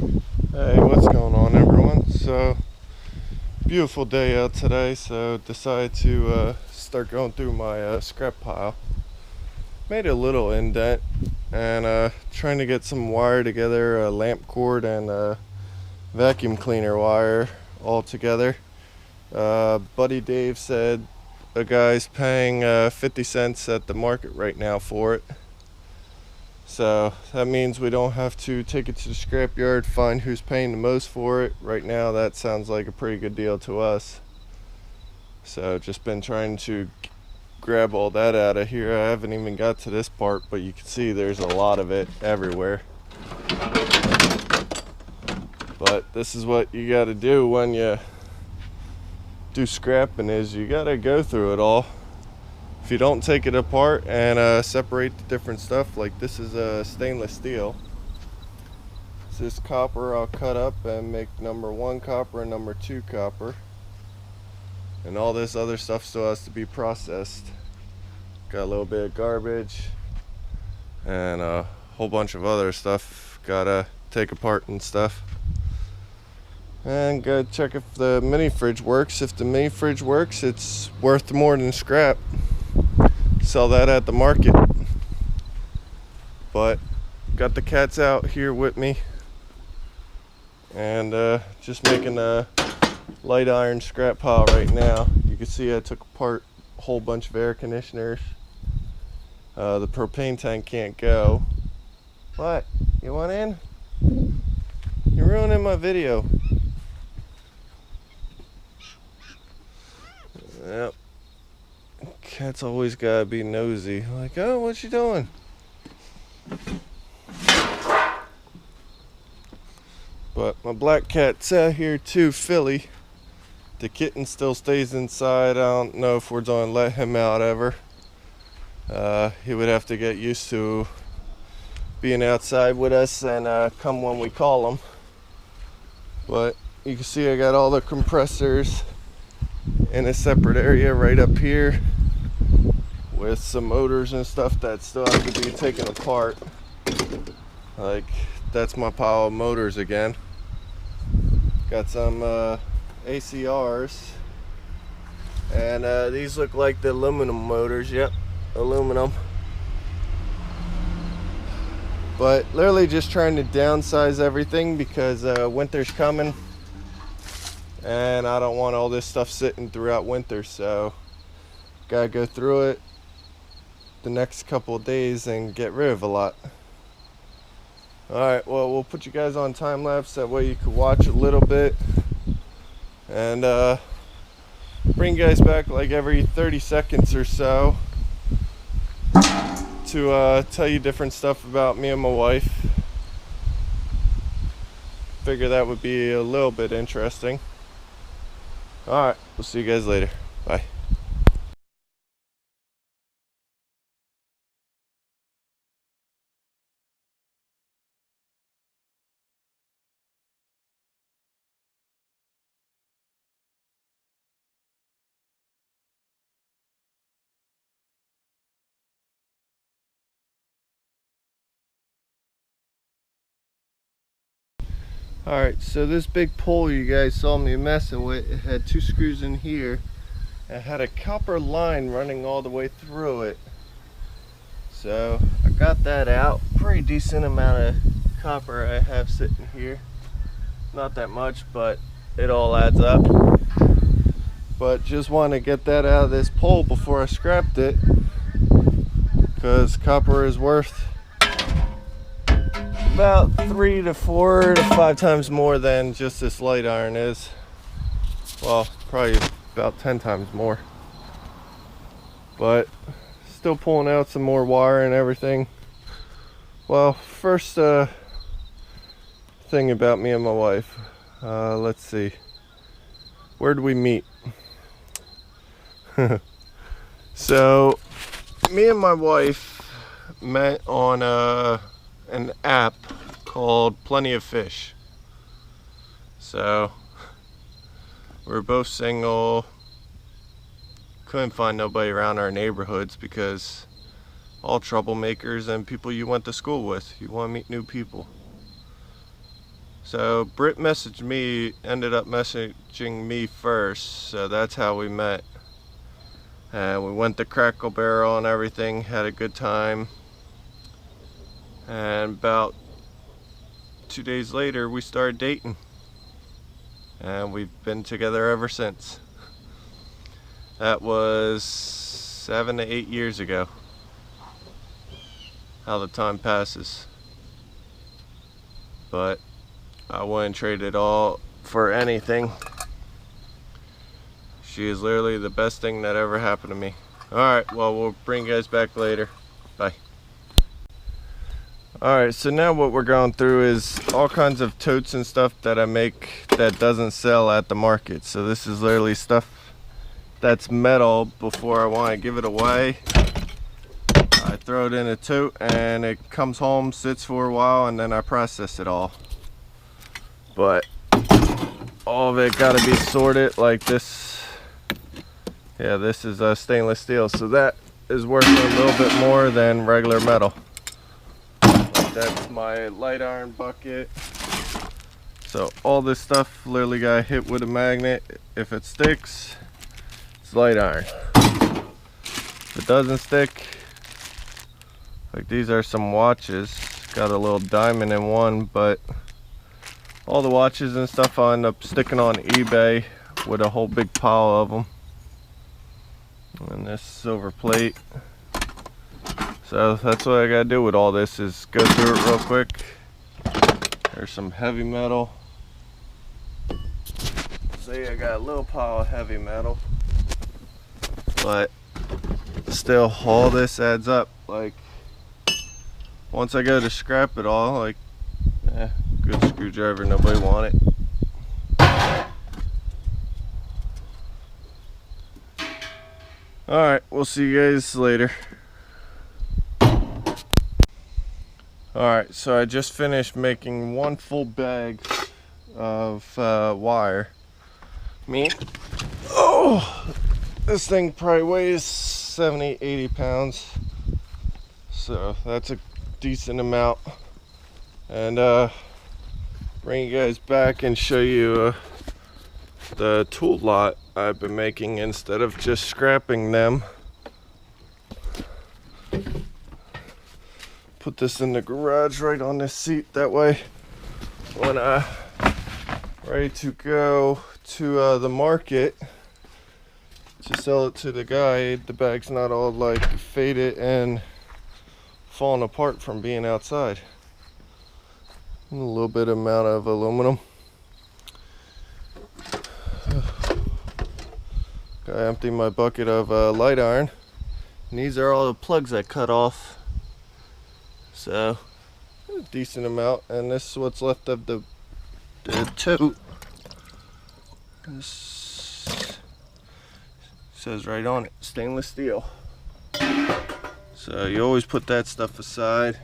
Hey, what's going on, everyone? So, beautiful day out today, so decided to start going through my scrap pile. Made a little indent and trying to get some wire together, lamp cord and vacuum cleaner wire all together. Buddy Dave said a guy's paying 50 cents at the market right now for it. So that means we don't have to take it to the scrapyard, find who's paying the most for it. Right now, that sounds like a pretty good deal to us. So just been trying to grab all that out of here. I haven't even got to this part, but you can see there's a lot of it everywhere. But this is what you got to do when you do scrapping, is you got to go through it all. If you don't take it apart and separate the different stuff, like this is a stainless steel. This copper I'll cut up and make number 1 copper and number 2 copper. And all this other stuff still has to be processed. Got a little bit of garbage and a whole bunch of other stuff gotta take apart and stuff. And gotta check if the mini fridge works. If the mini fridge works, it's worth more than scrap. Sell that at the market. But got the cats out here with me and just making a light iron scrap pile right now. You can see I took apart a whole bunch of air conditioners. The propane tank can't go. What? You want in? You're ruining my video. Yep. Cat's always gotta be nosy. Like, oh, what you doing? But my black cat's out here too, Philly. The kitten still stays inside. I don't know if we're gonna let him out ever. He would have to get used to being outside with us and come when we call him. But you can see I got all the compressors in a separate area right up here, with some motors and stuff that still have to be taken apart. Like, that's my pile of motors again. Got some ACRs, and these look like the aluminum motors. Yep, aluminum. But literally just trying to downsize everything because winter's coming and I don't want all this stuff sitting throughout winter, so gotta go through it the next couple of days and get rid of a lot. Alright, well, we'll put you guys on time lapse, that way you can watch a little bit and bring you guys back like every 30 seconds or so to tell you different stuff about me and my wife. Figure that would be a little bit interesting. Alright, we'll see you guys later. Bye. Alright, so this big pole you guys saw me messing with, it had 2 screws in here. It had a copper line running all the way through it. So I got that out. Pretty decent amount of copper I have sitting here. Not that much, but it all adds up. But just want to get that out of this pole before I scrapped it, because copper is worth about 3 to 4 to 5 times more than just this light iron is. Well, probably about 10 times more. But still pulling out some more wire and everything. Well, first thing about me and my wife. Let's see. Where did we meet? So, me and my wife met on an app called Plenty of Fish. So we're both single, couldn't find nobody around our neighborhoods because all troublemakers and people you went to school with. You want to meet new people. So Britt messaged me, ended up messaging me first, so that's how we met. And we went to Crackle Barrel and everything, had a good time. And about 2 days later, we started dating. And we've been together ever since. That was 7 to 8 years ago. How the time passes. But I wouldn't trade it all for anything. She is literally the best thing that ever happened to me. Alright, well, we'll bring you guys back later. Bye. Alright, so now what we're going through is all kinds of totes and stuff that I make that doesn't sell at the market. So this is literally stuff that's metal before I want to give it away. I throw it in a tote and it comes home, sits for a while, and then I process it all. But all of it got to be sorted like this. Yeah, this is stainless steel, so that is worth a little bit more than regular metal. That's my light iron bucket. So all this stuff literally got hit with a magnet. If it sticks, it's light iron. If it doesn't stick, like these are some watches. Got a little diamond in one, but all the watches and stuff I end up sticking on eBay with a whole big pile of them. And this silver plate. So that's what I gotta do with all this, is go through it real quick. There's some heavy metal. See, I got a little pile of heavy metal, but still all this adds up. Like once I go to scrap it all, like good screwdriver, nobody want it. Alright, we'll see you guys later. Alright, so I just finished making one full bag of wire. Oh, this thing probably weighs 70, 80 pounds. So that's a decent amount. And bring you guys back and show you the tool lot I've been making instead of just scrapping them. Put this in the garage right on this seat, that way when ready to go to the market to sell it to the guy, the bag's not all like faded and falling apart from being outside. And a little bit amount of aluminum. Gotta empty my bucket of light iron. And these are all the plugs I cut off. So, a decent amount, and this is what's left of the tote. This says right on it, stainless steel. So you always put that stuff aside.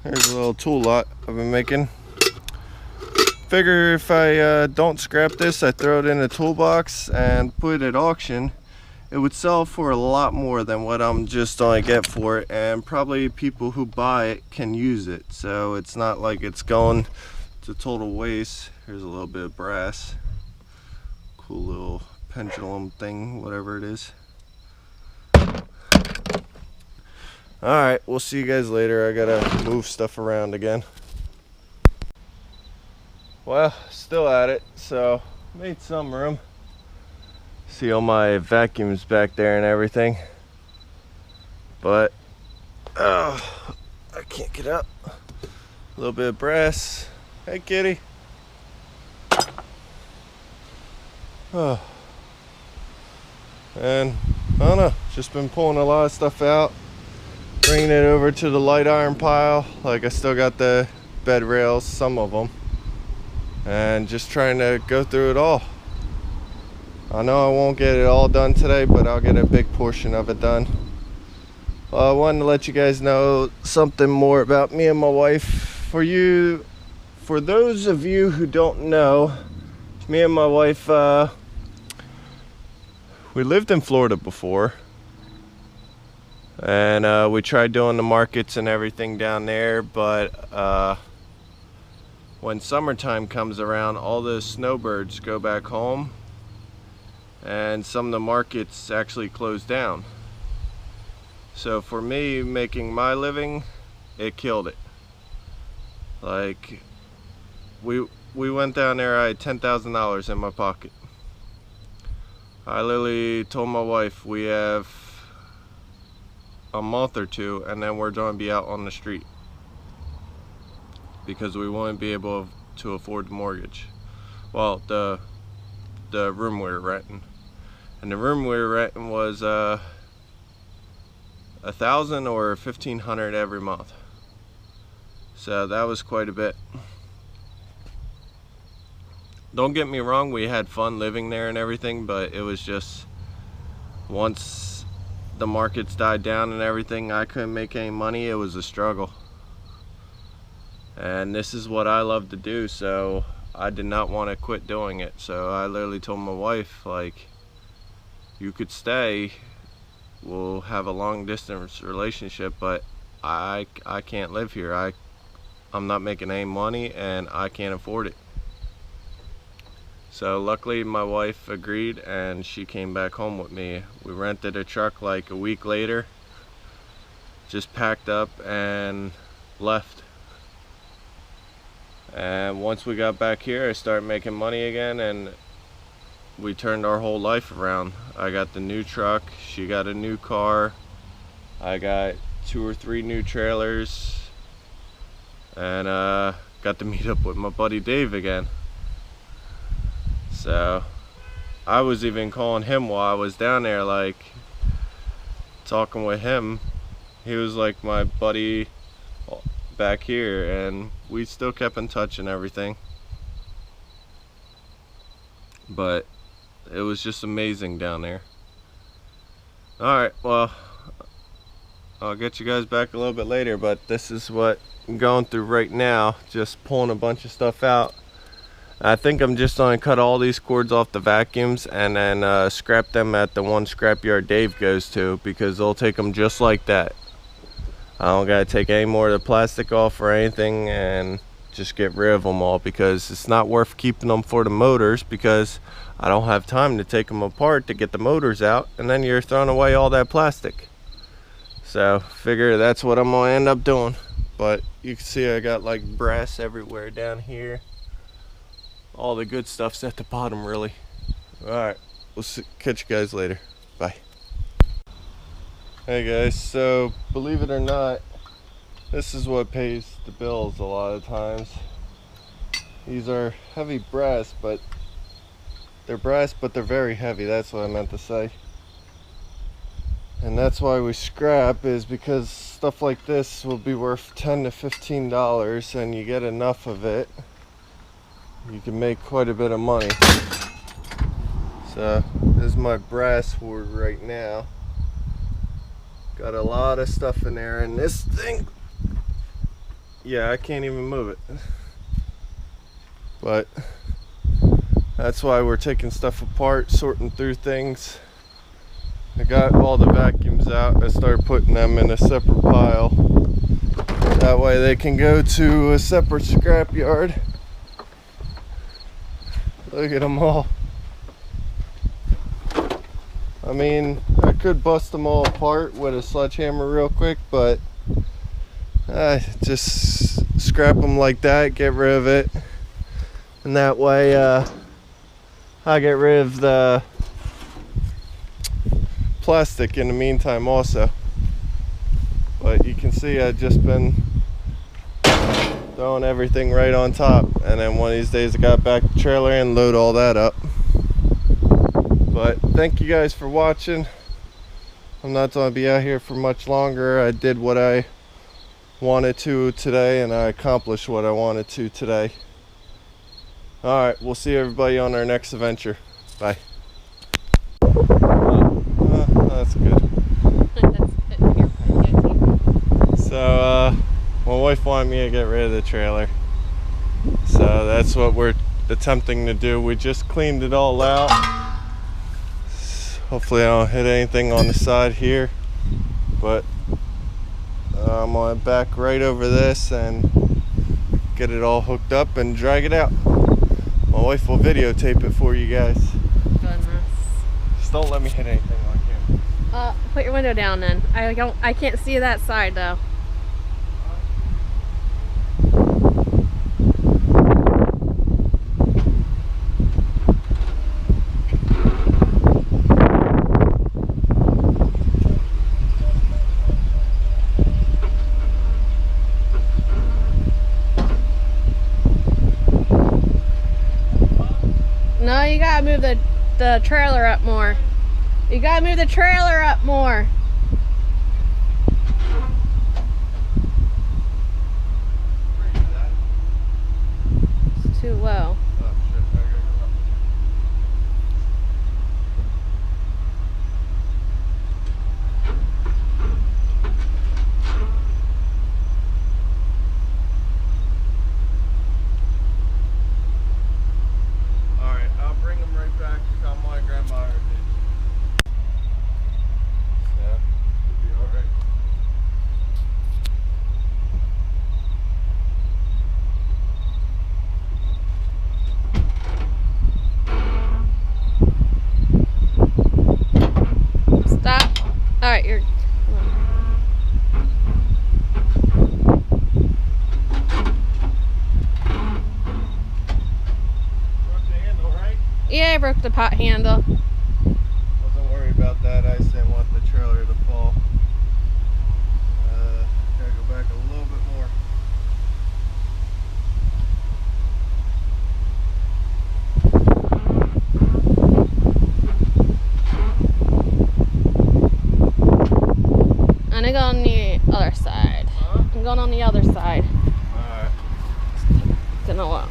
Here's a little tool lot I've been making. Figure if I don't scrap this, I throw it in a toolbox and put it at auction, it would sell for a lot more than what I'm just gonna get for it, and probably people who buy it can use it, so it's not like it's going to total waste. Here's a little bit of brass, cool little pendulum thing, whatever it is. Alright, we'll see you guys later. I gotta move stuff around again. Well, still at it, so made some room. See all my vacuums back there and everything, but I can't get up. A little bit of brass. Hey kitty. Oh. And I don't know, just been pulling a lot of stuff out, bringing it over to the light iron pile. Like I still got the bed rails, some of them, and just trying to go through it all. I know I won't get it all done today, but I'll get a big portion of it done. I wanted to let you guys know something more about me and my wife. For those of you who don't know, me and my wife, we lived in Florida before, And we tried doing the markets and everything down there, but when summertime comes around, all the snowbirds go back home and some of the markets actually close down. So for me, making my living, it killed it. Like, we went down there, I had $10,000 in my pocket. I literally told my wife we have a month or two and then we're going to be out on the street, because we wouldn't be able to afford the mortgage. Well, the room we were renting. And the room we were renting was $1,000 or $1,500 every month. So that was quite a bit. Don't get me wrong, we had fun living there and everything, but it was just, once the markets died down and everything, I couldn't make any money. It was a struggle. And this is what I love to do, so I did not want to quit doing it. So I literally told my wife, like, you could stay, we'll have a long distance relationship, but I can't live here. I'm not making any money and I can't afford it. So luckily my wife agreed and she came back home with me. We rented a truck like a week later, just packed up and left. And once we got back here, I started making money again and we turned our whole life around. I got the new truck, she got a new car, I got 2 or 3 new trailers, and got to meet up with my buddy Dave again. So I was even calling him while I was down there, like talking with him. He was like my buddy back here, and we still kept in touch and everything. But it was just amazing down there. Alright, well, I'll get you guys back a little bit later, but this is what I'm going through right now, just pulling a bunch of stuff out. I think I'm just going to cut all these cords off the vacuums and then scrap them at the one scrapyard Dave goes to, because they'll take them just like that. I don't got to take any more of the plastic off or anything, and just get rid of them all, because it's not worth keeping them for the motors, because I don't have time to take them apart to get the motors out, and then you're throwing away all that plastic. So figure that's what I'm gonna end up doing. But you can see I got like brass everywhere down here. All the good stuff's at the bottom, really. Alright, we'll catch you guys later. Bye. Hey guys, so believe it or not, this is what pays the bills a lot of times. These are heavy brass, but they're very heavy. That's what I meant to say. And that's why we scrap, is because stuff like this will be worth $10 to $15, and you get enough of it, you can make quite a bit of money. So this is my brass hoard right now. Got a lot of stuff in there, and this thing, yeah, I can't even move it. But that's why we're taking stuff apart, sorting through things. I got all the vacuums out. I started putting them in a separate pile. That way they can go to a separate scrap yard. Look at them all. I mean, I could bust them all apart with a sledgehammer real quick, but just scrap them like that, get rid of it. And that way I get rid of the plastic in the meantime also. But you can see I've just been throwing everything right on top, and then one of these days I got back the trailer and load all that up. But thank you guys for watching. I'm not going to be out here for much longer. I did what I wanted to today, and I accomplished what I wanted to today. Alright, we'll see everybody on our next adventure. Bye. That's good. So, my wife wanted me to get rid of the trailer. So that's what we're attempting to do. We just cleaned it all out. Hopefully I don't hit anything on the side here. but I'm gonna back right over this and get it all hooked up and drag it out. My wife will videotape it for you guys. Goodness. Just don't let me hit anything on camera. Put your window down then. I can't see that side though. No, you gotta move the trailer up more. You gotta move the trailer up more. It's too low. Alright, you're... Broke the handle, right? Yeah, I broke the pot handle. Wasn't worried about that. I just didn't want the trailer to fall. Gotta go back a little bit more. I'm gonna go on the other side. Huh? I'm going on the other side. Alright. Gonna look.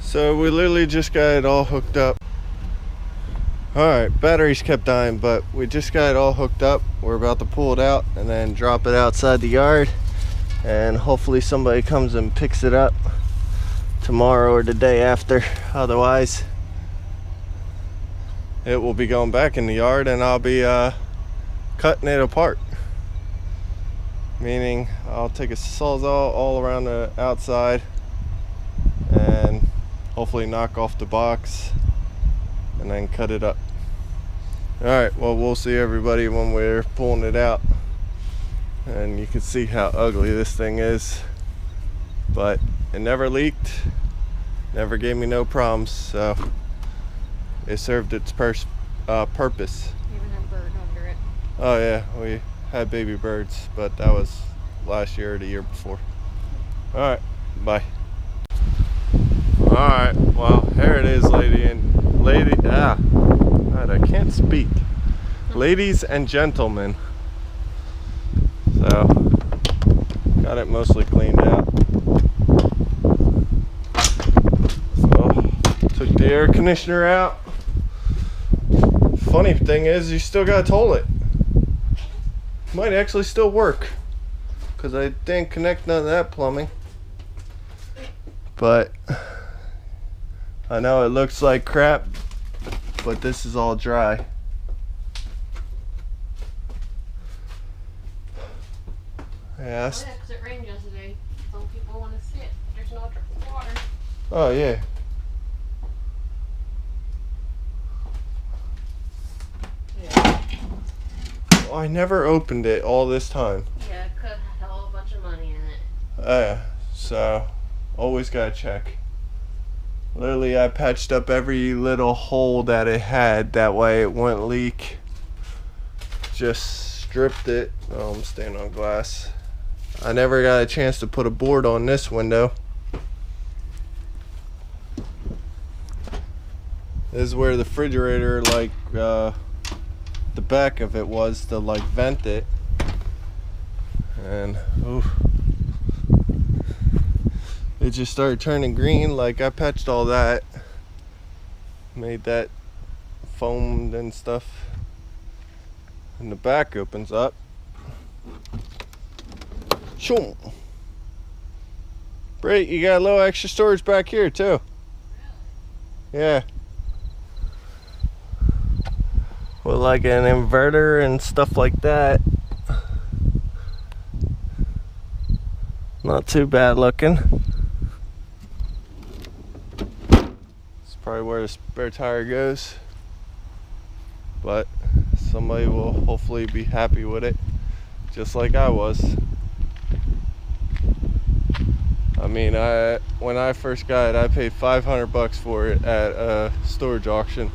So we literally just got it all hooked up. Alright, batteries kept dying, but we just got it all hooked up. We're about to pull it out and then drop it outside the yard, and hopefully somebody comes and picks it up tomorrow or the day after. Otherwise it will be going back in the yard and I'll be cutting it apart. Meaning I'll take a sawzall all around the outside and hopefully knock off the box and then cut it up. Alright, well, we'll see everybody when we're pulling it out, and you can see how ugly this thing is, but it never leaked, never gave me no problems, so it served its purpose. Even had a bird under it. Oh yeah, we had baby birds, but that was last year or the year before. Alright, bye. Alright, well, here it is, God, I can't speak. Ladies and gentlemen. So, got it mostly cleaned out. So, took the air conditioner out. Funny thing is, you still gotta toll it. Might actually still work, because I didn't connect none of that plumbing. But I know it looks like crap, but this is all dry. Yeah. Oh, yeah, because it rained yesterday. Some people want to sit. There's no drip of water. Oh yeah. Yeah. Oh, I never opened it all this time. Yeah, it could have had a whole bunch of money in it. Yeah. So always gotta check. Literally, I patched up every little hole that it had. That way it wouldn't leak. just stripped it. Oh, I'm staying on glass. I never got a chance to put a board on this window. This is where the refrigerator, like the back of it was to like vent it. And oof, it just started turning green. Like I patched all that, made that foamed and stuff. And the back opens up. Shoom. Great, you got a little extra storage back here too. Yeah. With like an inverter and stuff like that. Not too bad looking. It's probably where the spare tire goes. But somebody will hopefully be happy with it, just like I was. I mean, when I first got it, I paid $500 for it at a storage auction.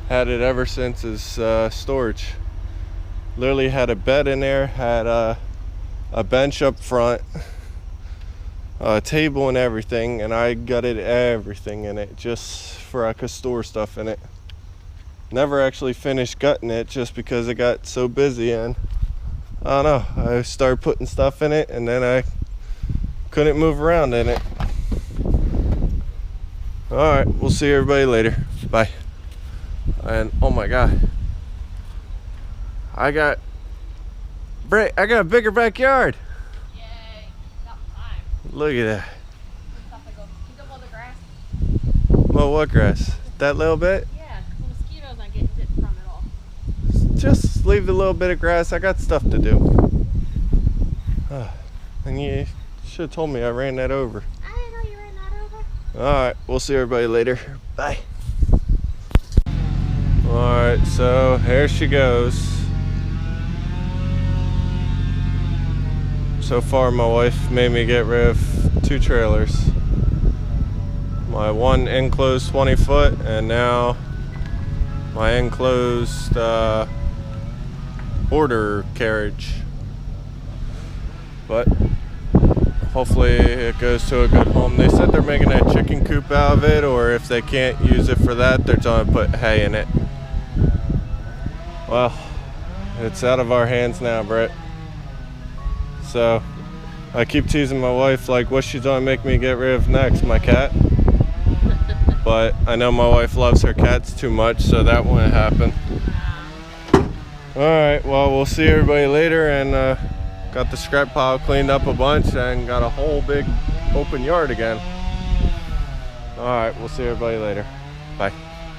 Had it ever since as storage. Literally had a bed in there, had a bench up front, a table and everything, and I gutted everything in it just for I could store stuff in it. Never actually finished gutting it just because it got so busy, and I don't know, I started putting stuff in it and then I couldn't move around in it. Alright, we'll see everybody later. Bye. And oh my god, I got a bigger backyard. Yay, got time. Look at that. Stuff I go, pick up all the grass. Well, what grass? That little bit? Yeah, the mosquitoes not getting bit from it all. Just leave the little bit of grass. I got stuff to do. And you should have told me I ran that over. I didn't know you ran that over. Alright, we'll see everybody later. Bye. Alright, so here she goes. So far my wife made me get rid of 2 trailers. My one enclosed 20 foot and now my enclosed border carriage. But hopefully it goes to a good home. They said they're making a chicken coop out of it, or if they can't use it for that, they're trying to put hay in it. Well, it's out of our hands now, Brett. So I keep teasing my wife, like, what's she gonna make me get rid of next? My cat? But I know my wife loves her cats too much, so that won't happen. Alright, well, we'll see everybody later, and got the scrap pile cleaned up a bunch and got a whole big open yard again. Alright, we'll see everybody later. Bye.